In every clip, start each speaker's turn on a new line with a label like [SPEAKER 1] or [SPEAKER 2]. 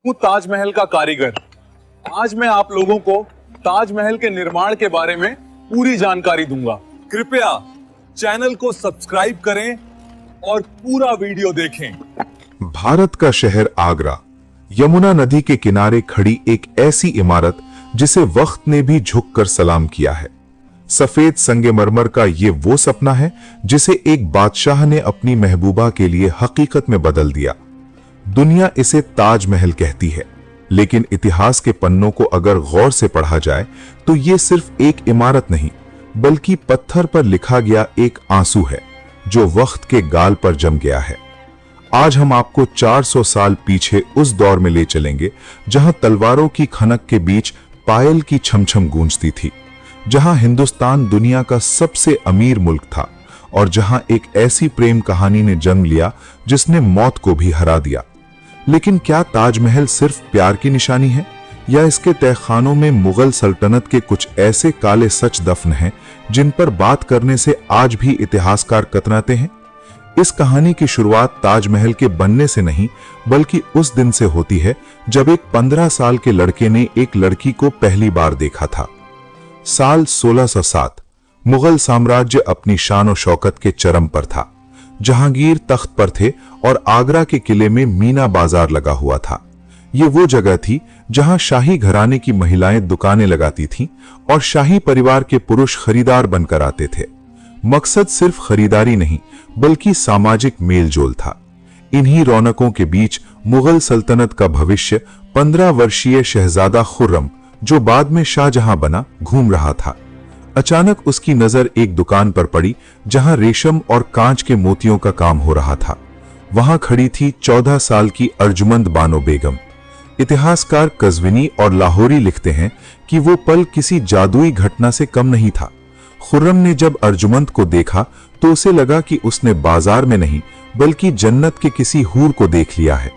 [SPEAKER 1] हूँ ताजमहल का कारीगर। आज मैं आप लोगों को ताजमहल के निर्माण के बारे में पूरी जानकारी दूंगा। कृपया चैनल को सब्सक्राइब करें और पूरा वीडियो देखें।
[SPEAKER 2] भारत का शहर आगरा यमुना नदी के किनारे खड़ी एक ऐसी इमारत जिसे वक्त ने भी झुककर सलाम किया है। सफेद संगमरमर का ये वो सपना है जिसे एक बादशाह ने अपनी महबूबा के लिए हकीकत में बदल दिया। दुनिया इसे ताजमहल कहती है, लेकिन इतिहास के पन्नों को अगर गौर से पढ़ा जाए तो ये सिर्फ एक इमारत नहीं, बल्कि पत्थर पर लिखा गया एक आंसू है जो वक्त के गाल पर जम गया है। आज हम आपको 400 साल पीछे उस दौर में ले चलेंगे जहां तलवारों की खनक के बीच पायल की छमछम गूंजती थी, जहां हिंदुस्तान दुनिया का सबसे अमीर मुल्क था और जहां एक ऐसी प्रेम कहानी ने जन्म लिया जिसने मौत को भी हरा दिया। लेकिन क्या ताजमहल सिर्फ प्यार की निशानी है, या इसके तहखानों में मुगल सल्तनत के कुछ ऐसे काले सच दफन हैं जिन पर बात करने से आज भी इतिहासकार कतराते हैं? इस कहानी की शुरुआत ताजमहल के बनने से नहीं, बल्कि उस दिन से होती है जब एक 15 साल के लड़के ने एक लड़की को पहली बार देखा था। साल 1607 मुगल साम्राज्य अपनी शान और शौकत के चरम पर था। जहांगीर तख्त पर थे और आगरा के किले में मीना बाजार लगा हुआ था। ये वो जगह थी जहां शाही घराने की महिलाएं दुकानें लगाती थीं और शाही परिवार के पुरुष खरीदार बनकर आते थे। मकसद सिर्फ खरीदारी नहीं, बल्कि सामाजिक मेलजोल था। इन्हीं रौनकों के बीच मुगल सल्तनत का भविष्य 15 वर्षीय शहजादा खुर्रम, जो बाद में शाहजहां बना, घूम रहा था। अचानक उसकी नजर एक दुकान पर पड़ी जहां रेशम और कांच के मोतियों का काम हो रहा था। वहां खड़ी थी 14 साल की अर्जुमंद बानो बेगम। इतिहासकार कज़विनी और लाहौरी लिखते हैं कि वो पल किसी जादुई घटना से कम नहीं था। खुर्रम ने जब अर्जुमंद को देखा तो उसे लगा कि उसने बाजार में नहीं, बल्कि जन्नत के किसी हूर को देख लिया है।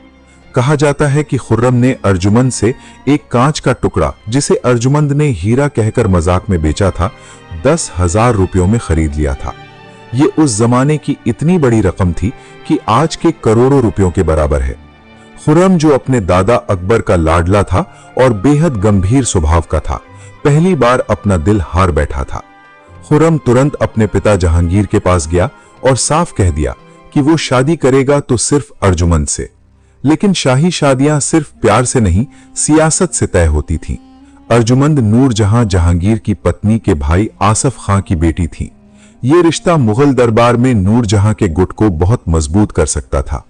[SPEAKER 2] कहा जाता है कि खुर्रम ने अर्जुमंद से एक कांच का टुकड़ा, जिसे अर्जुमंद ने हीरा कहकर मजाक में बेचा था, 10,000 रुपयों में खरीद लिया था। ये उस जमाने की इतनी बड़ी रकम थी कि आज के करोड़ों रुपयों के बराबर है। खुर्रम, जो अपने दादा अकबर का लाडला था और बेहद गंभीर स्वभाव का था, पहली बार अपना दिल हार बैठा था। खुर्रम तुरंत अपने पिता जहांगीर के पास गया और साफ कह दिया कि वो शादी करेगा तो सिर्फ अर्जुमंद से। लेकिन शाही शादियां सिर्फ प्यार से नहीं, सियासत से तय होती थीं। अर्जुमंद नूरजहां जहांगीर की पत्नी के भाई आसफ खां की बेटी थी। ये रिश्ता मुगल दरबार में नूरजहां के गुट को बहुत मजबूत कर सकता था।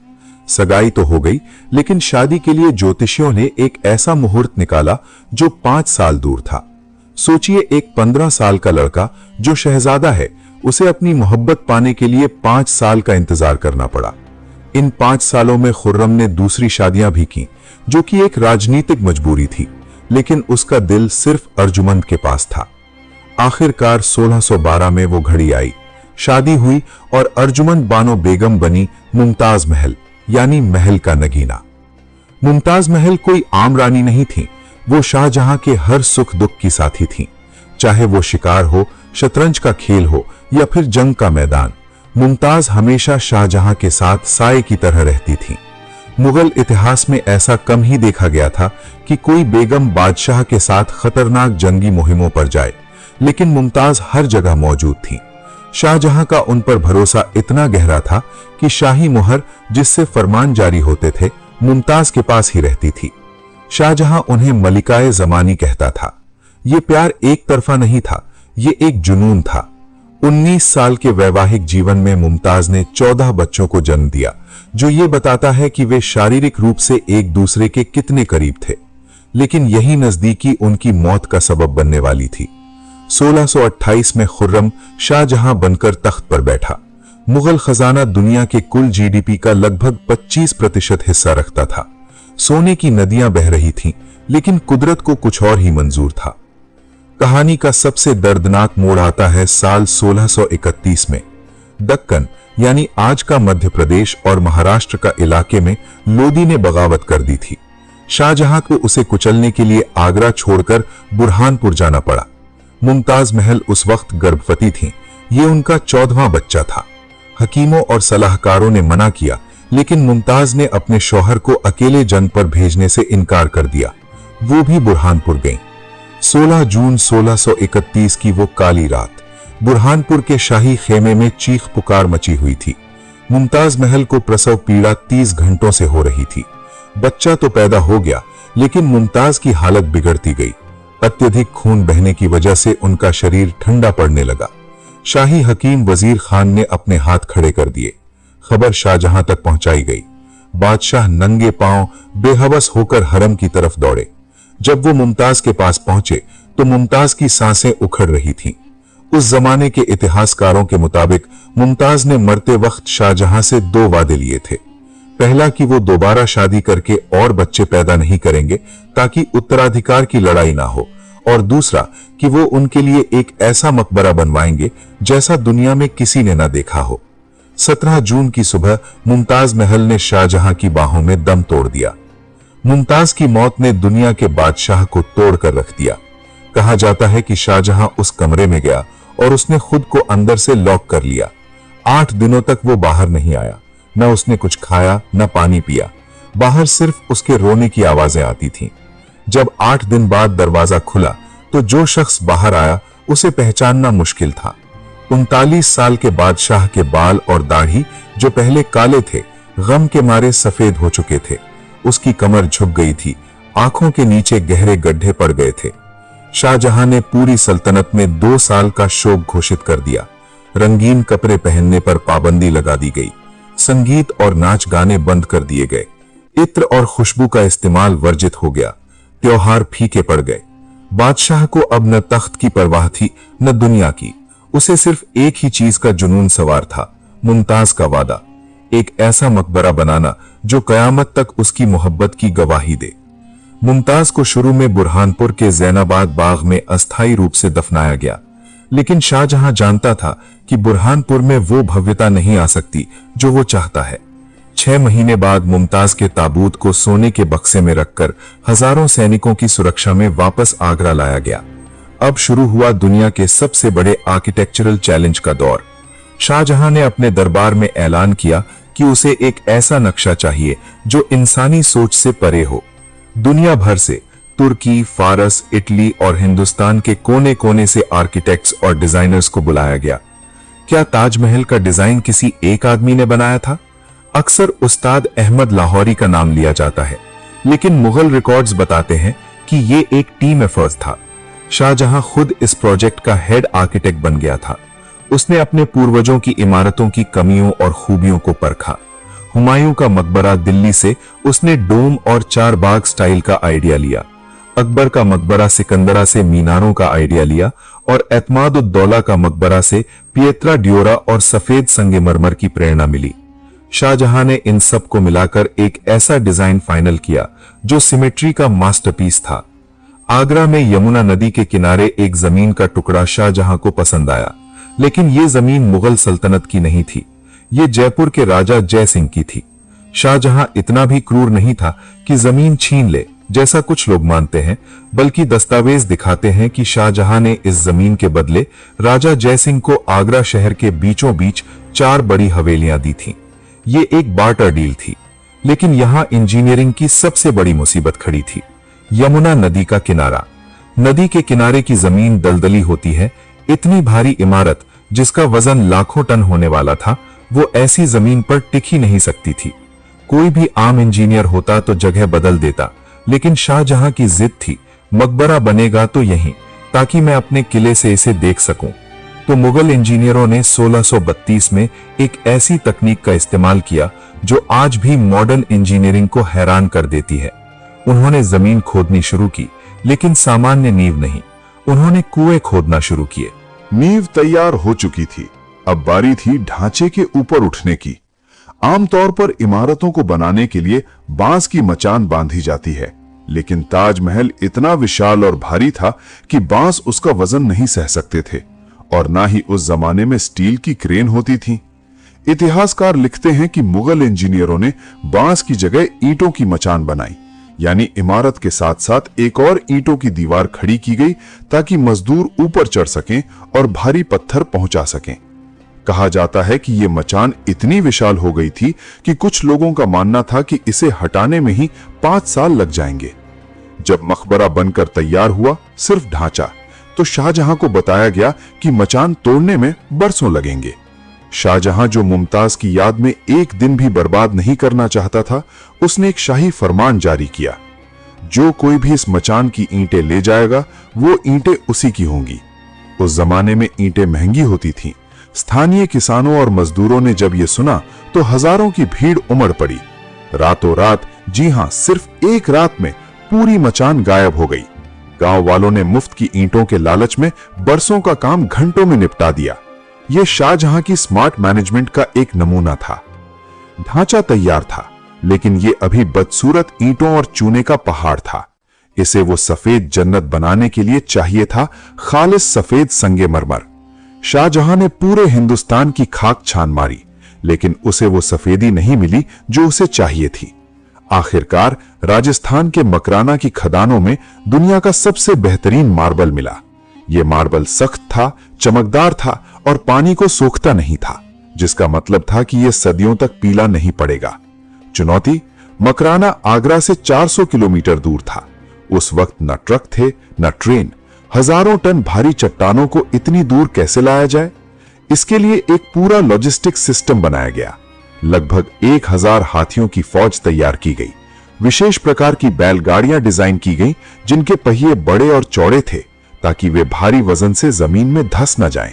[SPEAKER 2] सगाई तो हो गई, लेकिन शादी के लिए ज्योतिषियों ने एक ऐसा मुहूर्त निकाला जो 5 साल दूर था। सोचिए, एक 15 साल का लड़का जो शहजादा है, उसे अपनी मोहब्बत पाने के लिए 5 साल का इंतजार करना पड़ा। इन 5 सालों में खुर्रम ने दूसरी शादियां भी की, जो कि एक राजनीतिक मजबूरी थी, लेकिन उसका दिल सिर्फ अर्जुमंद के पास था। आखिरकार 1612 में वो घड़ी आई, शादी हुई और अर्जुमंद बानो बेगम बनी मुमताज महल, यानी महल का नगीना। मुमताज महल कोई आम रानी नहीं थी, वो शाहजहां के हर सुख दुख की साथी थी। चाहे वो शिकार हो, शतरंज का खेल हो या फिर जंग का मैदान, मुमताज हमेशा शाहजहां के साथ साए की तरह रहती थी। मुगल इतिहास में ऐसा कम ही देखा गया था कि कोई बेगम बादशाह के साथ खतरनाक जंगी मुहिमों पर जाए, लेकिन मुमताज हर जगह मौजूद थी। शाहजहां का उन पर भरोसा इतना गहरा था कि शाही मुहर, जिससे फरमान जारी होते थे, मुमताज के पास ही रहती थी। शाहजहां उन्हें मलिकाए जमानी कहता था। ये प्यार एक तरफा नहीं था, ये एक जुनून था। 19 साल के वैवाहिक जीवन में मुमताज ने 14 बच्चों को जन्म दिया, जो ये बताता है कि वे शारीरिक रूप से एक दूसरे के कितने करीब थे। लेकिन यही नजदीकी उनकी मौत का सबब बनने वाली थी। 1628 में खुर्रम शाहजहां बनकर तख्त पर बैठा। मुगल खजाना दुनिया के कुल जीडीपी का लगभग 25% हिस्सा रखता था। सोने की नदियां बह रही थीं, लेकिन कुदरत को कुछ और ही मंजूर था। कहानी का सबसे दर्दनाक मोड़ आता है साल 1631 में। दक्कन, यानी आज का मध्य प्रदेश और महाराष्ट्र का इलाके में, लोदी ने बगावत कर दी थी। शाहजहां को उसे कुचलने के लिए आगरा छोड़कर बुरहानपुर जाना पड़ा। मुमताज महल उस वक्त गर्भवती थी। ये उनका 14वां बच्चा था। हकीमों और सलाहकारों ने मना किया, लेकिन मुमताज ने अपने शौहर को अकेले जंग पर भेजने से इनकार कर दिया। वो भी बुरहानपुर गईं। 16 जून 1631 की वो काली रात बुरहानपुर के शाही खेमे में चीख पुकार मची हुई थी। मुमताज महल को प्रसव पीड़ा 30 घंटों से हो रही थी। बच्चा तो पैदा हो गया, लेकिन मुमताज की हालत बिगड़ती गई। अत्यधिक खून बहने की वजह से उनका शरीर ठंडा पड़ने लगा। शाही हकीम वजीर खान ने अपने हाथ खड़े कर दिए। खबर शाहजहां तक पहुंचाई गई। बादशाह नंगे पांव बेहवस होकर हरम की तरफ दौड़े। जब वो मुमताज के पास पहुंचे तो मुमताज की सांसें उखड़ रही थीं। उस जमाने के इतिहासकारों के मुताबिक मुमताज ने मरते वक्त शाहजहां से 2 वादे लिए थे। पहला कि वो दोबारा शादी करके और बच्चे पैदा नहीं करेंगे ताकि उत्तराधिकार की लड़ाई ना हो, और दूसरा कि वो उनके लिए एक ऐसा मकबरा बनवाएंगे जैसा दुनिया में किसी ने ना देखा हो। 17 जून की सुबह मुमताज महल ने शाहजहां की बाहों में दम तोड़ दिया। मुमताज की मौत ने दुनिया के बादशाह को तोड़ कर रख दिया। कहा जाता है कि शाहजहां उस कमरे में गया और उसने खुद को अंदर से लॉक कर लिया। 8 दिनों तक वो बाहर नहीं आया। न उसने कुछ खाया न पानी पिया। बाहर सिर्फ उसके रोने की आवाजें आती थीं। जब 8 दिन बाद दरवाजा खुला तो जो शख्स बाहर आया उसे पहचानना मुश्किल था। 39 साल के बादशाह के बाल और दाढ़ी जो पहले काले थे, गम के मारे सफेद हो चुके थे। उसकी कमर झुक गई थी। आंखों के नीचे गहरे गड्ढे पड़ गए थे। शाहजहां ने पूरी सल्तनत में 2 साल का शोक घोषित कर दिया। रंगीन कपड़े पहनने पर पाबंदी लगा दी गई। संगीत और नाच गाने बंद कर दिए गए। इत्र और खुशबू का इस्तेमाल वर्जित हो गया। त्योहार फीके पड़ गए। बादशाह को अब न तख्त की परवाह थी न दुनिया की। उसे सिर्फ एक ही चीज का जुनून सवार था, मुमताज का वादा। एक ऐसा मकबरा बनाना जो कयामत तक उसकी मोहब्बत की गवाही दे। मुमताज को शुरू में बुरहानपुर के जैनाबाद बाग में अस्थायी रूप से दफनाया गया, लेकिन शाहजहां जानता था कि बुरहानपुर में वो भव्यता नहीं आ सकती जो वो चाहता है। 6 महीने बाद मुमताज के ताबूत को सोने के बक्से में रखकर हजारों सैनिकों की सुरक्षा में वापस आगरा लाया गया। अब शुरू हुआ दुनिया के सबसे बड़े आर्किटेक्चरल चैलेंज का दौर। शाहजहां ने अपने दरबार में ऐलान किया कि उसे एक ऐसा नक्शा चाहिए जो इंसानी सोच से परे हो। दुनिया भर से तुर्की, फारस, इटली और हिंदुस्तान के कोने कोने से आर्किटेक्ट्स और डिजाइनर्स को बुलाया गया। क्या ताजमहल का डिजाइन किसी एक आदमी ने बनाया था? अक्सर उस्ताद अहमद लाहौरी का नाम लिया जाता है, लेकिन मुगल रिकॉर्ड्स बताते हैं कि ये एक टीम एफर्ट था। शाहजहां खुद इस प्रोजेक्ट का हेड आर्किटेक्ट बन गया था। उसने अपने पूर्वजों की इमारतों की कमियों और खूबियों को परखा। हुमायूं का मकबरा दिल्ली से उसने डोम और 4 बाग स्टाइल का आइडिया लिया। अकबर का मकबरा सिकंदरा से मीनारों का आइडिया लिया और एतमाद-उद-दौला का मकबरा से पिएत्रा ड्योरा और सफेद संगमरमर की प्रेरणा मिली। शाहजहां ने इन सब को मिलाकर एक ऐसा डिजाइन फाइनल किया जो सिमेट्री का मास्टरपीस था। आगरा में यमुना नदी के किनारे एक जमीन का टुकड़ा शाहजहां को पसंद आया, लेकिन ये जमीन मुगल सल्तनत की नहीं थी। ये जयपुर के राजा जय सिंह की थी। शाहजहां इतना भी क्रूर नहीं था कि जमीन छीन ले, जैसा कुछ लोग मानते हैं, बल्कि दस्तावेज दिखाते हैं कि शाहजहां ने इस जमीन के बदले राजा जय सिंह को आगरा शहर के बीचों बीच 4 बड़ी हवेलियां दी थीं। ये एक बार्टर डील थी, लेकिन यहां इंजीनियरिंग की सबसे बड़ी मुसीबत खड़ी थी। यमुना नदी का किनारा। नदी के किनारे की जमीन दलदली होती है। इतनी भारी इमारत जिसका वजन लाखों टन होने वाला था, वो ऐसी जमीन पर टिक ही नहीं सकती थी। कोई भी आम इंजीनियर होता तो जगह बदल देता, लेकिन शाहजहां की जिद थी, मकबरा बनेगा तो यहीं, ताकि मैं अपने किले से इसे देख सकूं। तो मुगल इंजीनियरों ने 1632 में एक ऐसी तकनीक का इस्तेमाल किया जो आज भी मॉडर्न इंजीनियरिंग को हैरान कर देती है। उन्होंने जमीन खोदनी शुरू की, लेकिन सामान्य नींव नहीं, उन्होंने कुएं खोदना शुरू किए।
[SPEAKER 3] नींव तैयार हो चुकी थी, अब बारी थी ढांचे के ऊपर उठने की। आमतौर पर इमारतों को बनाने के लिए बांस की मचान बांधी जाती है, लेकिन ताजमहल इतना विशाल और भारी था कि बांस उसका वजन नहीं सह सकते थे, और ना ही उस जमाने में स्टील की क्रेन होती थी। इतिहासकार लिखते हैं कि मुगल इंजीनियरों ने बांस की जगह ईंटों की मचान बनाई, यानी इमारत के साथ साथ एक और ईंटों की दीवार खड़ी की गई ताकि मजदूर ऊपर चढ़ सकें और भारी पत्थर पहुंचा सकें। कहा जाता है कि यह मचान इतनी विशाल हो गई थी कि कुछ लोगों का मानना था कि इसे हटाने में ही 5 साल लग जाएंगे। जब मकबरा बनकर तैयार हुआ, सिर्फ ढांचा, तो शाहजहां को बताया गया कि मचान तोड़ने में बरसों लगेंगे। शाहजहां, जो मुमताज की याद में एक दिन भी बर्बाद नहीं करना चाहता था, उसने एक शाही फरमान जारी किया, जो कोई भी इस मचान की ईंटें ले जाएगा, वो ईंटें उसी की होंगी। उस जमाने में ईंटें महंगी होती थीं। स्थानीय किसानों और मजदूरों ने जब यह सुना तो हजारों की भीड़ उमड़ पड़ी। रातों रात, जी हां, सिर्फ एक रात में पूरी मचान गायब हो गई। गांव वालों ने मुफ्त की ईंटों के लालच में बरसों का काम घंटों में निपटा दिया। यह शाहजहां की स्मार्ट मैनेजमेंट का एक नमूना था। ढांचा तैयार था, लेकिन यह अभी बदसूरत ईंटों और चूने का पहाड़ था। इसे वो सफेद जन्नत बनाने के लिए चाहिए था खालिस सफेद संगमरमर। शाहजहां ने पूरे हिंदुस्तान की खाक छान मारी, लेकिन उसे वो सफेदी नहीं मिली जो उसे चाहिए थी। आखिरकार राजस्थान के मकराना की खदानों में दुनिया का सबसे बेहतरीन मार्बल मिला। यह मार्बल सख्त था, चमकदार था और पानी को सोखता नहीं था, जिसका मतलब था कि यह सदियों तक पीला नहीं पड़ेगा। चुनौती, मकराना आगरा से 400 किलोमीटर दूर था। उस वक्त न ट्रक थे न ट्रेन। हजारों टन भारी चट्टानों को इतनी दूर कैसे लाया जाए? इसके लिए एक पूरा लॉजिस्टिक सिस्टम बनाया गया। लगभग 1000 हाथियों की फौज तैयार की गई। विशेष प्रकार की बैलगाड़ियां डिजाइन की गईं, जिनके पहिए बड़े और चौड़े थे ताकि वे भारी वजन से जमीन में धंस न जाएं।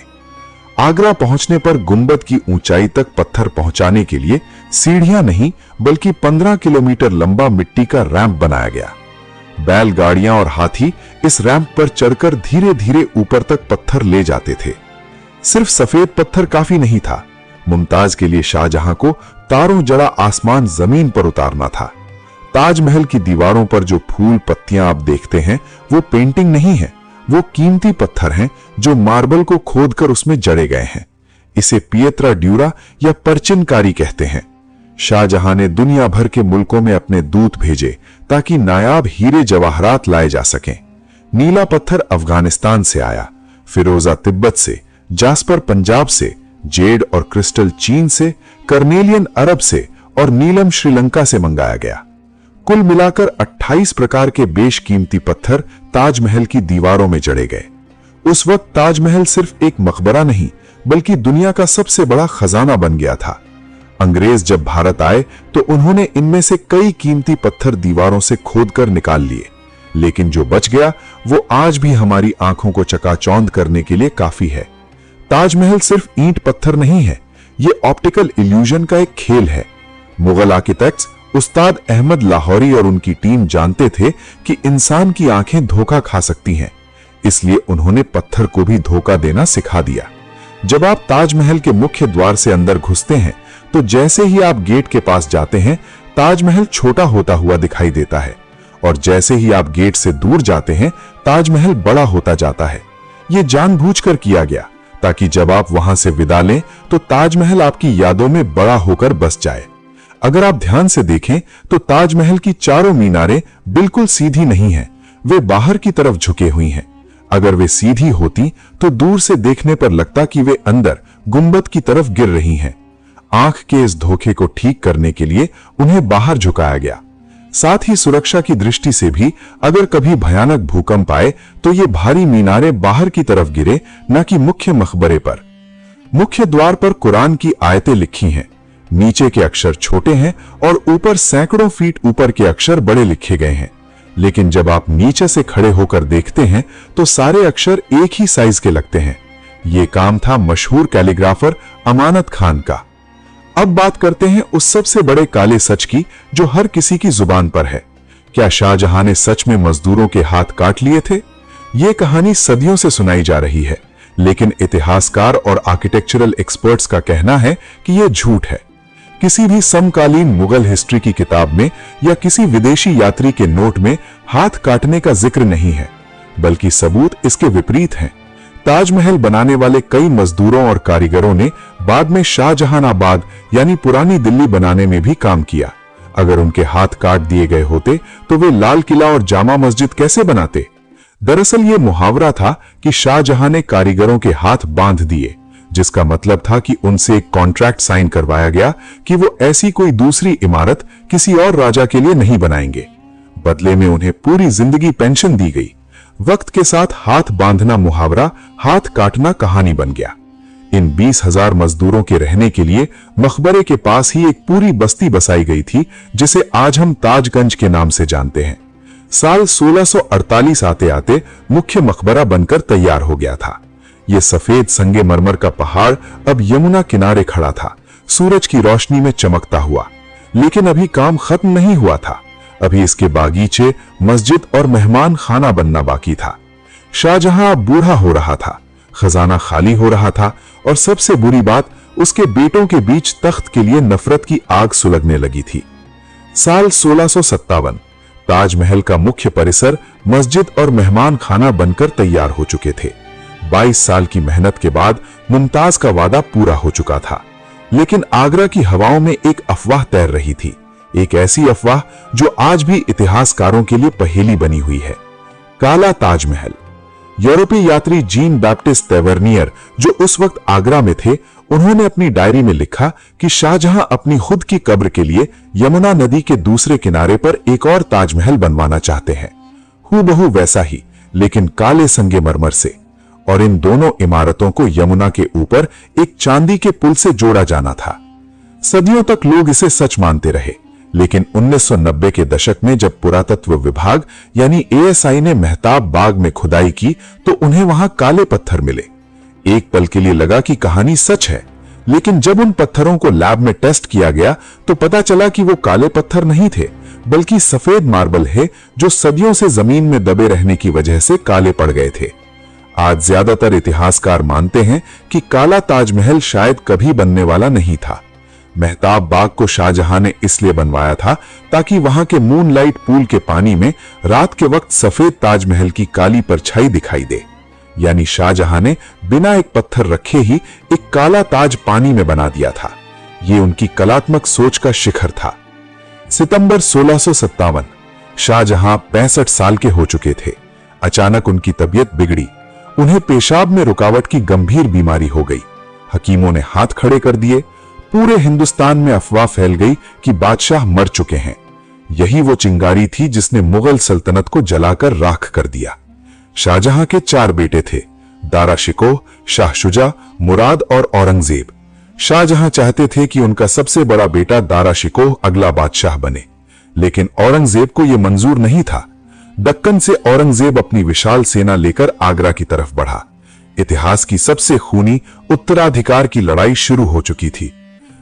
[SPEAKER 3] आगरा पहुंचने पर गुंबद की ऊंचाई तक पत्थर पहुंचाने के लिए सीढ़ियां नहीं, बल्कि 15 किलोमीटर लंबा मिट्टी का रैंप बनाया गया। बैलगाड़ियां और हाथी इस रैंप पर चढ़कर धीरे धीरे ऊपर तक पत्थर ले जाते थे। सिर्फ सफेद पत्थर काफी नहीं था। मुमताज के लिए शाहजहां को तारों जड़ा आसमान जमीन पर उतारना था। ताजमहल की दीवारों पर जो फूल पत्तियां आप देखते हैं, वो पेंटिंग नहीं है, वो कीमती पत्थर हैं जो मार्बल को खोदकर उसमें जड़े गए हैं। इसे पिएत्रा ड्यूरा या परचिनकारी कहते हैं। शाहजहां ने दुनिया भर के मुल्कों में अपने दूत भेजे ताकि नायाब हीरे जवाहरात लाए जा सकें। नीला पत्थर अफगानिस्तान से आया, फिरोजा तिब्बत से, जास्पर पंजाब से, जेड और क्रिस्टल चीन से, कर्नेलियन अरब से और नीलम श्रीलंका से मंगाया गया। कुल मिलाकर 28 प्रकार के बेशकीमती पत्थर ताजमहल की दीवारों में जड़े गए। उस वक्त ताजमहल सिर्फ एक मकबरा नहीं, बल्कि दुनिया का सबसे बड़ा खजाना बन गया था। अंग्रेज जब भारत आए तो उन्होंने इनमें से कई कीमती पत्थर दीवारों से खोदकर निकाल लिए, लेकिन जो बच गया वो आज भी हमारी आंखों को चकाचौंध करने के लिए काफी है। ताजमहल सिर्फ ईंट पत्थर नहीं है, ये ऑप्टिकल इल्यूजन का एक खेल है। मुगल आर्किटेक्ट्स उस्ताद अहमद लाहौरी और उनकी टीम जानते थे कि इंसान की आंखें धोखा खा सकती हैं, इसलिए उन्होंने पत्थर को भी धोखा देना सिखा दिया। जब आप ताजमहल के मुख्य द्वार से अंदर घुसते हैं तो जैसे ही आप गेट के पास जाते हैं, ताजमहल छोटा होता हुआ दिखाई देता है, और जैसे ही आप गेट से दूर जाते हैं, ताजमहल बड़ा होता जाता है। यह जानबूझकर किया गया ताकि जब आप वहां से विदा लें तो ताजमहल आपकी यादों में बड़ा होकर बस जाए। अगर आप ध्यान से देखें तो ताजमहल की चारों मीनारें बिल्कुल सीधी नहीं हैं, वे बाहर की तरफ झुके हुई हैं। अगर वे सीधी होती तो दूर से देखने पर लगता कि वे अंदर गुंबद की तरफ गिर रही हैं। आंख के इस धोखे को ठीक करने के लिए उन्हें बाहर झुकाया गया। साथ ही सुरक्षा की दृष्टि से भी अगर कभी भयानक भूकंप आए तो ये भारी मीनारें बाहर की तरफ गिरे, न कि मुख्य मकबरे पर। मुख्य द्वार पर कुरान की आयतें लिखी हैं। नीचे के अक्षर छोटे हैं और ऊपर सैकड़ों फीट ऊपर के अक्षर बड़े लिखे गए हैं, लेकिन जब आप नीचे से खड़े होकर देखते हैं तो सारे अक्षर एक ही साइज के लगते हैं। यह काम था मशहूर कैलीग्राफर अमानत खान का। अब बात करते हैं उस सबसे बड़े काले सच की जो हर किसी की जुबान पर है। क्या शाहजहां ने सच में मजदूरों के हाथ काट लिए थे? यह कहानी सदियों से सुनाई जा रही है, लेकिन इतिहासकार और आर्किटेक्चरल एक्सपर्ट्स का कहना है कि यह झूठ है। किसी भी समकालीन मुगल हिस्ट्री की किताब में या किसी विदेशी यात्री के नोट में हाथ काटने का जिक्र नहीं है, बल्कि सबूत इसके विपरीत हैं। ताजमहल बनाने वाले कई मजदूरों और कारीगरों ने बाद में शाहजहानाबाद यानी पुरानी दिल्ली बनाने में भी काम किया। अगर उनके हाथ काट दिए गए होते तो वे लाल किला और जामा मस्जिद कैसे बनाते? दरअसल ये मुहावरा था कि शाहजहां ने कारीगरों के हाथ बांध दिए,
[SPEAKER 2] जिसका मतलब था कि उनसे एक कॉन्ट्रैक्ट साइन करवाया गया कि वो ऐसी कोई दूसरी इमारत किसी और राजा के लिए नहीं बनाएंगे। बदले में उन्हें पूरी जिंदगी पेंशन दी गई। वक्त के साथ हाथ बांधना मुहावरा हाथ काटना कहानी बन गया। इन 20,000 मजदूरों के रहने के लिए मकबरे के पास ही एक पूरी बस्ती बसाई गई थी, जिसे आज हम ताजगंज के नाम से जानते हैं। साल 1648 आते आते मुख्य मकबरा बनकर तैयार हो गया था। यह सफेद संगमरमर का पहाड़ अब यमुना किनारे खड़ा था, सूरज की रोशनी में चमकता हुआ। लेकिन अभी काम खत्म नहीं हुआ था। अभी इसके बागीचे, मस्जिद और मेहमान खाना बनना बाकी था। शाहजहां अब बूढ़ा हो रहा था, खजाना खाली हो रहा था और सबसे बुरी बात, उसके बेटों के बीच तख्त के लिए नफरत की आग सुलगने लगी थी। साल 1657 ताजमहल का मुख्य परिसर मस्जिद और मेहमान खाना बनकर तैयार हो चुके थे। 22 साल की मेहनत के बाद मुमताज का वादा पूरा हो चुका था। लेकिन आगरा की हवाओं में एक अफवाह तैर रही थी, एक ऐसी अफवाह जो आज भी इतिहासकारों के लिए पहेली बनी हुई है। काला ताजमहल। यूरोपीय यात्री जीन बैप्टिस्ट तेवर्नियर, जो उस वक्त आगरा में थे, उन्होंने अपनी डायरी में लिखा कि शाहजहां अपनी खुद की कब्र के लिए यमुना नदी के दूसरे किनारे पर एक और ताजमहल बनवाना चाहते हैं, हूबहू वैसा ही, लेकिन काले संगमरमर से। और इन दोनों इमारतों को यमुना के ऊपर एक चांदी के पुल से जोड़ा जाना था। सदियों तक लोग इसे सच मानते रहे, लेकिन 1990 के दशक में जब पुरातत्व विभाग यानी ASI ने मेहताब बाग में खुदाई की तो उन्हें वहां काले पत्थर मिले। एक पल के लिए लगा कि कहानी सच है, लेकिन जब उन पत्थरों को लैब में टेस्ट किया गया तो पता चला कि वो काले पत्थर नहीं थे, बल्कि सफेद मार्बल है जो सदियों से जमीन में दबे रहने की वजह से काले पड़ गए थे। आज ज्यादातर इतिहासकार मानते हैं कि काला ताजमहल शायद कभी बनने वाला नहीं था। मेहताब बाग को शाहजहां ने इसलिए बनवाया था ताकि वहां के मूनलाइट पूल के पानी में रात के वक्त सफेद ताजमहल की काली परछाई दिखाई दे। यानी शाहजहां ने बिना एक पत्थर रखे ही एक काला ताज पानी में बना दिया था। यह उनकी कलात्मक सोच का शिखर था। सितंबर 1657 शाहजहां 65 साल के हो चुके थे। अचानक उनकी तबीयत बिगड़ी। उन्हें पेशाब में रुकावट की गंभीर बीमारी हो गई। हकीमों ने हाथ खड़े कर दिए। पूरे हिंदुस्तान में अफवाह फैल गई कि बादशाह मर चुके हैं। यही वो चिंगारी थी जिसने मुगल सल्तनत को जलाकर राख कर दिया। शाहजहां के 4 बेटे थे, दारा शिकोह, शाह शुजा, मुराद और औरंगजेब। शाहजहां चाहते थे कि उनका सबसे बड़ा बेटा दारा शिकोह अगला बादशाह बने, लेकिन औरंगजेब को यह मंजूर नहीं था। दक्कन से औरंगजेब अपनी विशाल सेना लेकर आगरा की तरफ बढ़ा। इतिहास की सबसे खूनी उत्तराधिकार की लड़ाई शुरू हो चुकी थी।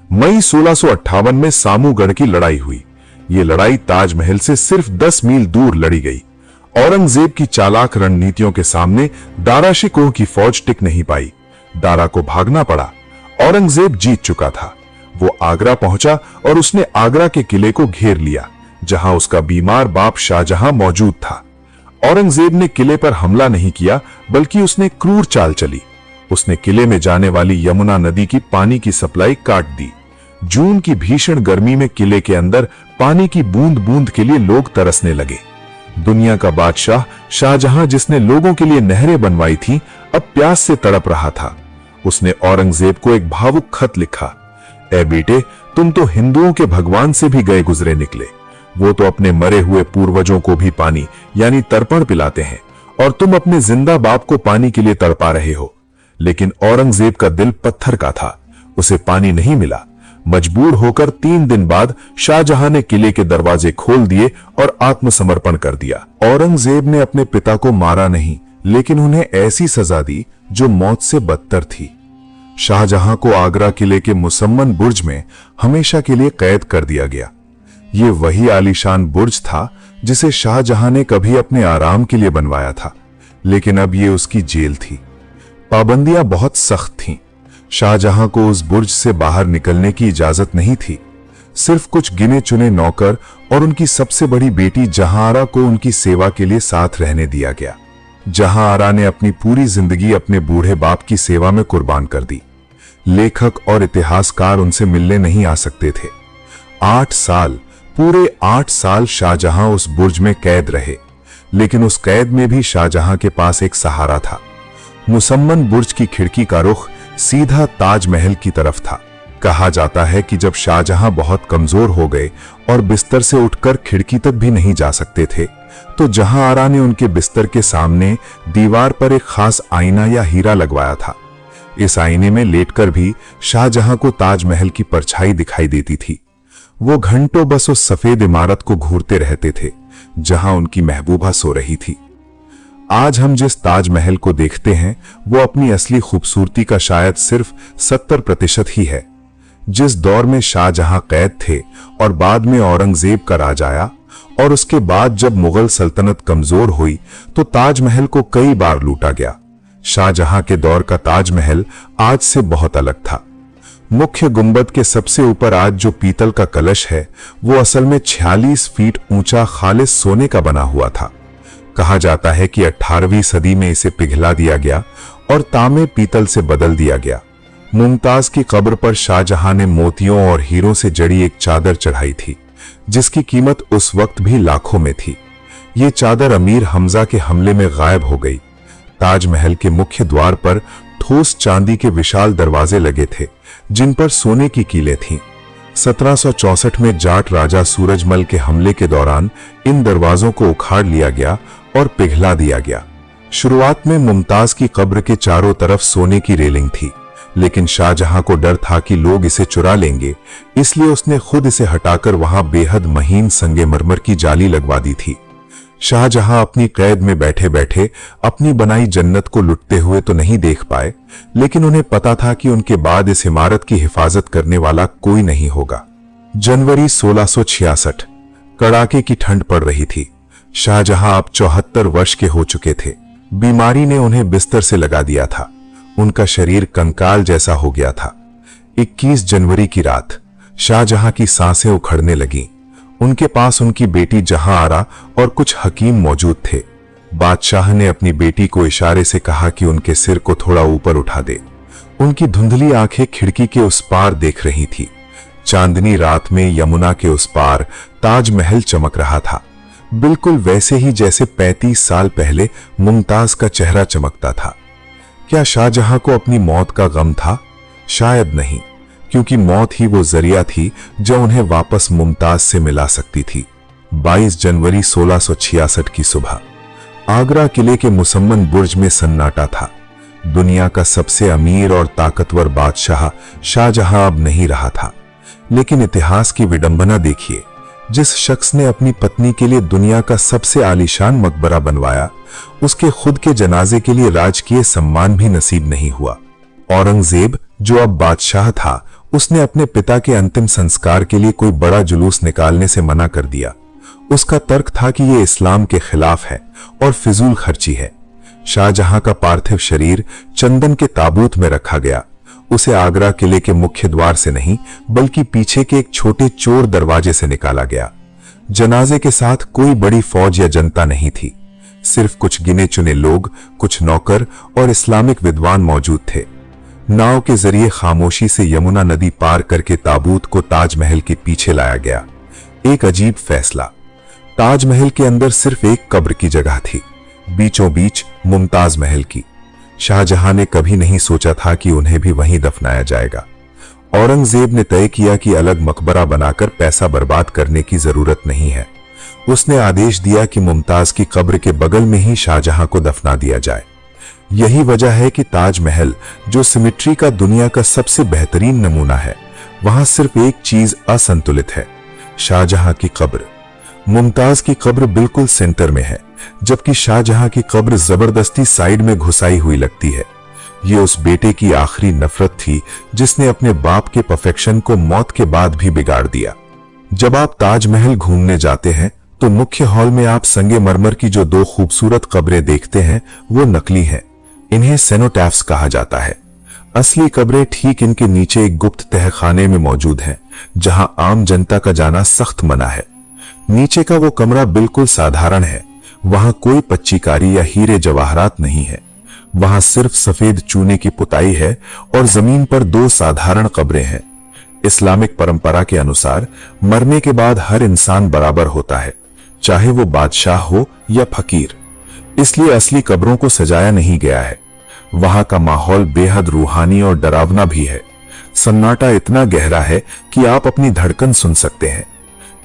[SPEAKER 2] मई 1658 में सामूगढ़ की लड़ाई हुई। यह लड़ाई ताजमहल से सिर्फ 10 मील दूर लड़ी गई। औरंगजेब की चालाक रणनीतियों के सामने दारा शिकोह की फौज टिक नहीं पाई। दारा को भागना पड़ा। औरंगजेब जीत चुका था। वो आगरा पहुंचा और उसने आगरा के किले को घेर लिया, जहां उसका बीमार बाप शाहजहां मौजूद था। औरंगजेब ने किले पर हमला नहीं किया, बल्कि उसने क्रूर चाल चली। उसने किले में जाने वाली यमुना नदी की पानी की सप्लाई काट दी। जून की भीषण गर्मी में किले के अंदर पानी की बूंद बूंद के लिए लोग तरसने लगे। दुनिया का बादशाह शाहजहां, जिसने लोगों के लिए नहरें बनवाई थी, अब प्यास से तड़प रहा था। उसने औरंगजेब को एक भावुक खत लिखा। ऐ बेटे, तुम तो हिंदुओं के भगवान से भी गए गुजरे निकले। वो तो अपने मरे हुए पूर्वजों को भी पानी यानी तर्पण पिलाते हैं, और तुम अपने जिंदा बाप को पानी के लिए तड़पा रहे हो। लेकिन औरंगजेब का दिल पत्थर का था। उसे पानी नहीं मिला। मजबूर होकर 3 दिन बाद शाहजहां ने किले के दरवाजे खोल दिए और आत्मसमर्पण कर दिया। औरंगजेब ने अपने पिता को मारा नहीं, लेकिन उन्हें ऐसी सजा दी जो मौत से बदतर थी। शाहजहां को आगरा किले के मुसम्मन बुर्ज में हमेशा के लिए कैद कर दिया गया। ये वही आलीशान बुर्ज था जिसे शाहजहां ने कभी अपने आराम के लिए बनवाया था, लेकिन अब ये उसकी जेल थी। पाबंदियां बहुत सख्त थीं। शाहजहां को उस बुर्ज से बाहर निकलने की इजाजत नहीं थी। सिर्फ कुछ गिने चुने नौकर और उनकी सबसे बड़ी बेटी जहांआरा को उनकी सेवा के लिए साथ रहने दिया गया। जहांआरा ने अपनी पूरी जिंदगी अपने बूढ़े बाप की सेवा में कुर्बान कर दी। लेखक और इतिहासकार उनसे मिलने नहीं आ सकते थे। 8 साल, पूरे 8 साल शाहजहां उस बुर्ज में कैद रहे, लेकिन उस कैद में भी शाहजहां के पास एक सहारा था। मुसम्मन बुर्ज की खिड़की का रुख सीधा ताजमहल की तरफ था। कहा जाता है कि जब शाहजहां बहुत कमजोर हो गए और बिस्तर से उठकर खिड़की तक भी नहीं जा सकते थे, तो जहां आरा ने उनके बिस्तर के सामने दीवार पर एक खास आईना या हीरा लगवाया था। इस आईने में लेटकर भी शाहजहां को ताजमहल की परछाई दिखाई देती थी। वो घंटों बस उस सफेद इमारत को घूरते रहते थे जहां उनकी महबूबा सो रही थी। आज हम जिस ताजमहल को देखते हैं वो अपनी असली खूबसूरती का शायद सिर्फ 70% ही है। जिस दौर में शाहजहां कैद थे और बाद में औरंगजेब का राज आया, और उसके बाद जब मुगल सल्तनत कमजोर हुई तो ताजमहल को कई बार लूटा गया। शाहजहां के दौर का ताजमहल आज से बहुत अलग था। मुख्य गुंबद के सबसे ऊपर आज जो पीतल का कलश है वो असल में 46 फीट ऊंचा खालिस सोने का बना हुआ था। कहा जाता है कि 18वीं सदी में इसे पिघला दिया गया और तांबे पीतल से बदल दिया गया। मुमताज की कब्र पर शाहजहां ने मोतियों और हीरों से जड़ी एक चादर चढ़ाई थी जिसकी कीमत उस वक्त भी लाखों में थी। ये चादर अमीर हमजा के हमले में गायब हो गई। ताजमहल के मुख्य द्वार पर ठोस चांदी के विशाल दरवाजे लगे थे जिन पर सोने की कीलें थीं। 1764 में जाट राजा सूरजमल के हमले के दौरान इन दरवाजों को उखाड़ लिया गया और पिघला दिया गया। शुरुआत में मुमताज की कब्र के चारों तरफ सोने की रेलिंग थी, लेकिन शाहजहां को डर था कि लोग इसे चुरा लेंगे, इसलिए उसने खुद इसे हटाकर वहां बेहद महीन संगमरमर की जाली लगवा दी थी। शाहजहां अपनी कैद में बैठे बैठे अपनी बनाई जन्नत को लुटते हुए तो नहीं देख पाए, लेकिन उन्हें पता था कि उनके बाद इस इमारत की हिफाजत करने वाला कोई नहीं होगा। जनवरी 1666, कड़ाके की ठंड पड़ रही थी। शाहजहां अब 74 वर्ष के हो चुके थे। बीमारी ने उन्हें बिस्तर से लगा दिया था। उनका शरीर कंकाल जैसा हो गया था। 21 जनवरी की रात शाहजहां की सांसें उखड़ने लगीं। उनके पास उनकी बेटी जहां आरा और कुछ हकीम मौजूद थे। बादशाह ने अपनी बेटी को इशारे से कहा कि उनके सिर को थोड़ा ऊपर उठा दे। उनकी धुंधली आंखें खिड़की के उस पार देख रही थी। चांदनी रात में यमुना के उस पार ताजमहल चमक रहा था, बिल्कुल वैसे ही जैसे 35 साल पहले मुमताज का चेहरा चमकता था। क्या शाहजहां को अपनी मौत का गम था? शायद नहीं, क्योंकि मौत ही वो जरिया थी जो उन्हें वापस मुमताज से मिला सकती थी। 22 जनवरी 1666 की सुबह आगरा किले के मुसम्मन बुर्ज में सन्नाटा था। दुनिया का सबसे अमीर और ताकतवर बादशाह शाहजहां अब नहीं रहा था, लेकिन इतिहास की विडंबना देखिए। जिस शख्स ने अपनी पत्नी के लिए दुनिया का सबसे आलीशान मकबरा बनवाया, उसके खुद के जनाजे के लिए राजकीय सम्मान भी नसीब नहीं हुआ। औरंगजेब जो अब बादशाह था, उसने अपने पिता के अंतिम संस्कार के लिए कोई बड़ा जुलूस निकालने से मना कर दिया। उसका तर्क था कि यह इस्लाम के खिलाफ है और फिजूल खर्ची है। शाहजहां का पार्थिव शरीर चंदन के ताबूत में रखा गया। उसे आगरा किले के मुख्य द्वार से नहीं, बल्कि पीछे के एक छोटे चोर दरवाजे से निकाला गया। जनाजे के साथ कोई बड़ी फौज या जनता नहीं थी। सिर्फ कुछ गिने चुने लोग, कुछ नौकर और इस्लामिक विद्वान मौजूद थे। नाव के जरिए खामोशी से यमुना नदी पार करके ताबूत को ताजमहल के पीछे लाया गया। एक अजीब फैसला। ताजमहल के अंदर सिर्फ एक कब्र की जगह थी, बीचों बीच मुमताज महल की। शाहजहां ने कभी नहीं सोचा था कि उन्हें भी वहीं दफनाया जाएगा। औरंगजेब ने तय किया कि अलग मकबरा बनाकर पैसा बर्बाद करने की जरूरत नहीं है। उसने आदेश दिया कि मुमताज की कब्र के बगल में ही शाहजहां को दफना दिया जाए। यही वजह है कि ताजमहल, जो सिमेट्री का दुनिया का सबसे बेहतरीन नमूना है, वहां सिर्फ एक चीज असंतुलित है, शाहजहां की कब्र। मुमताज की कब्र बिल्कुल सेंटर में है, जबकि शाहजहां की कब्र जबरदस्ती साइड में घुसाई हुई लगती है। ये उस बेटे की आखिरी नफरत थी जिसने अपने बाप के परफेक्शन को मौत के बाद भी बिगाड़ दिया। जब आप ताजमहल घूमने जाते हैं तो मुख्य हॉल में आप संगमरमर की जो 2 खूबसूरत कब्रें देखते हैं वो नकली हैं। इन्हें सेनोटैफ्स कहा जाता है। असली कब्रें ठीक इनके नीचे एक गुप्त तहखाने में मौजूद हैं, जहां आम जनता का जाना सख्त मना है। नीचे का वो कमरा बिल्कुल साधारण है। वहां कोई पच्चीकारी या हीरे जवाहरात नहीं है। वहां सिर्फ सफेद चूने की पुताई है और जमीन पर 2 साधारण कब्रें हैं। इस्लामिक परंपरा के अनुसार मरने के बाद हर इंसान बराबर होता है, चाहे वो बादशाह हो या फकीर। इसलिए असली कब्रों को सजाया नहीं गया है। वहां का माहौल बेहद रूहानी और डरावना भी है। सन्नाटा इतना गहरा है कि आप अपनी धड़कन सुन सकते हैं।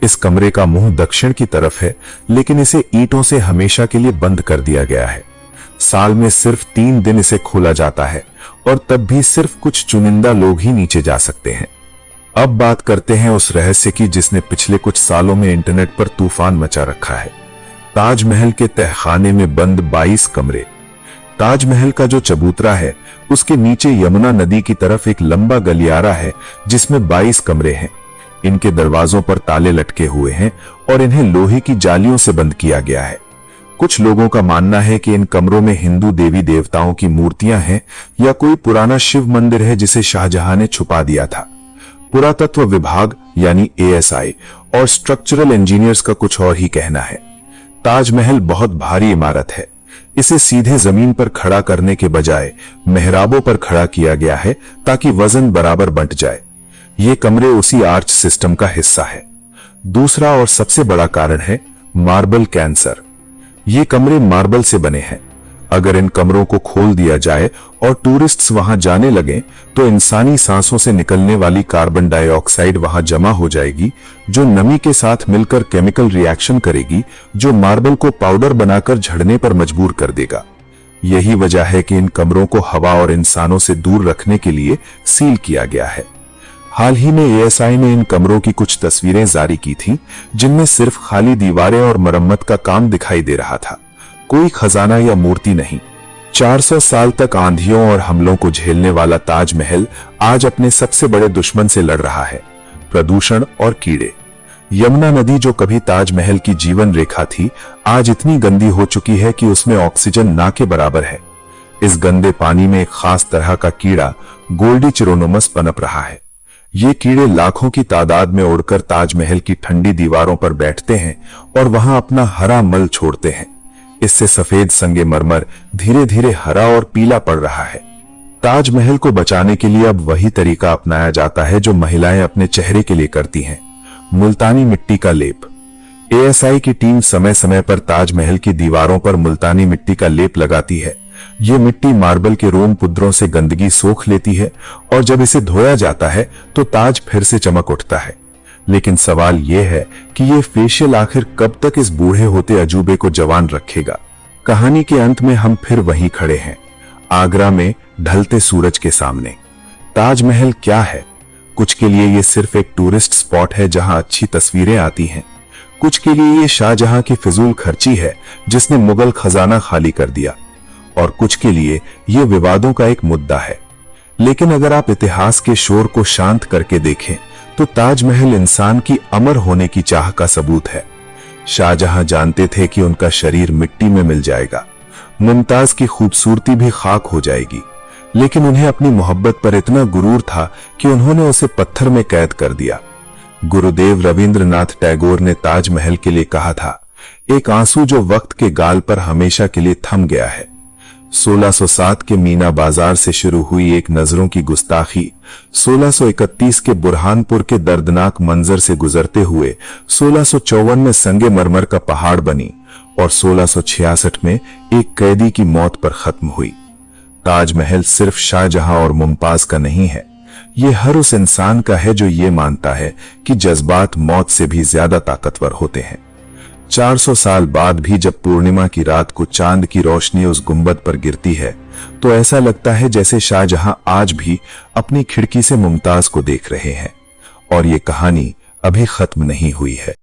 [SPEAKER 2] इस कमरे का मुंह दक्षिण की तरफ है, लेकिन इसे ईंटों से हमेशा के लिए बंद कर दिया गया है। साल में सिर्फ 3 दिन इसे खोला जाता है और तब भी सिर्फ कुछ चुनिंदा लोग ही नीचे जा सकते हैं। अब बात करते हैं उस रहस्य की जिसने पिछले कुछ सालों में इंटरनेट पर तूफान मचा रखा है। ताजमहल के तहखाने में बंद 22 कमरे। ताजमहल का जो चबूतरा है उसके नीचे यमुना नदी की तरफ एक लंबा गलियारा है जिसमें 22 कमरे हैं। इनके दरवाजों पर ताले लटके हुए हैं और इन्हें लोहे की जालियों से बंद किया गया है। कुछ लोगों का मानना है कि इन कमरों में हिंदू देवी देवताओं की मूर्तियां हैं या कोई पुराना शिव मंदिर है जिसे शाहजहां ने छुपा दिया था। पुरातत्व विभाग यानी ASI और स्ट्रक्चरल इंजीनियर्स का कुछ और ही कहना है। ताजमहल बहुत भारी इमारत है। इसे सीधे जमीन पर खड़ा करने के बजाय मेहराबों पर खड़ा किया गया है ताकि वजन बराबर बंट जाए। ये कमरे उसी आर्च सिस्टम का हिस्सा है। दूसरा और सबसे बड़ा कारण है मार्बल कैंसर। ये कमरे मार्बल से बने हैं। अगर इन कमरों को खोल दिया जाए और टूरिस्ट्स वहां जाने लगे तो इंसानी सांसों से निकलने वाली कार्बन डाइऑक्साइड वहां जमा हो जाएगी, जो नमी के साथ मिलकर केमिकल रिएक्शन करेगी, जो मार्बल को पाउडर बनाकर झड़ने पर मजबूर कर देगा। यही वजह है कि इन कमरों को हवा और इंसानों से दूर रखने के लिए सील किया गया है। हाल ही में ASI ने इन कमरों की कुछ तस्वीरें जारी की थीं, जिनमें सिर्फ खाली दीवारें और मरम्मत का काम दिखाई दे रहा था, कोई खजाना या मूर्ति नहीं। 400 साल तक आंधियों और हमलों को झेलने वाला ताजमहल आज अपने सबसे बड़े दुश्मन से लड़ रहा है, प्रदूषण और कीड़े। यमुना नदी जो कभी ताजमहल की जीवन रेखा थी, आज इतनी गंदी हो चुकी है कि उसमें ऑक्सीजन ना के बराबर है। इस गंदे पानी में एक खास तरह का कीड़ा गोल्डी चिरोनोमस पनप रहा है। ये कीड़े लाखों की तादाद में उड़कर ताजमहल की ठंडी दीवारों पर बैठते हैं और वहां अपना हरा मल छोड़ते हैं। इससे सफेद संगमरमर धीरे धीरे हरा और पीला पड़ रहा है। ताजमहल को बचाने के लिए अब वही तरीका अपनाया जाता है जो महिलाएं अपने चेहरे के लिए करती हैं, मुल्तानी मिट्टी का लेप। ASI की टीम समय समय पर ताजमहल की दीवारों पर मुल्तानी मिट्टी का लेप लगाती है। ये मिट्टी मार्बल के रोम पुद्रों से गंदगी सोख लेती है और जब इसे धोया जाता है तो ताज फिर से चमक उठता है। लेकिन सवाल यह है कि ये फेशियल आखिर कब तक इस बूढ़े होते अजूबे को जवान रखेगा। कहानी के अंत में हम फिर वहीं खड़े हैं, आगरा में ढलते सूरज के सामने। ताजमहल क्या है? कुछ के लिए ये सिर्फ एक टूरिस्ट स्पॉट है जहां अच्छी तस्वीरें आती हैं। कुछ के लिए ये शाहजहां की फिजूल खर्ची है जिसने मुगल खजाना खाली कर दिया, और कुछ के लिए ये विवादों का एक मुद्दा है। लेकिन अगर आप इतिहास के शोर को शांत करके देखें तो ताजमहल इंसान की अमर होने की चाह का सबूत है। शाहजहां जानते थे कि उनका शरीर मिट्टी में मिल जाएगा, मुमताज की खूबसूरती भी खाक हो जाएगी, लेकिन उन्हें अपनी मोहब्बत पर इतना गुरूर था कि उन्होंने उसे पत्थर में कैद कर दिया। गुरुदेव रविंद्रनाथ टैगोर ने ताजमहल के लिए कहा था, एक आंसू जो वक्त के गाल पर हमेशा के लिए थम गया है। 1607 के मीना बाजार से शुरू हुई एक नजरों की गुस्ताखी 1631 के बुरहानपुर के दर्दनाक मंजर से गुजरते हुए 1654 में संगमरमर का पहाड़ बनी और 1666 में एक कैदी की मौत पर खत्म हुई। ताजमहल सिर्फ शाहजहां और मुमताज का नहीं है, ये हर उस इंसान का है जो ये मानता है कि जज्बात मौत से भी ज्यादा ताकतवर होते हैं। 400 साल बाद भी जब पूर्णिमा की रात को चांद की रोशनी उस गुंबद पर गिरती है तो ऐसा लगता है जैसे शाहजहां आज भी अपनी खिड़की से मुमताज को देख रहे हैं और ये कहानी अभी खत्म नहीं हुई है।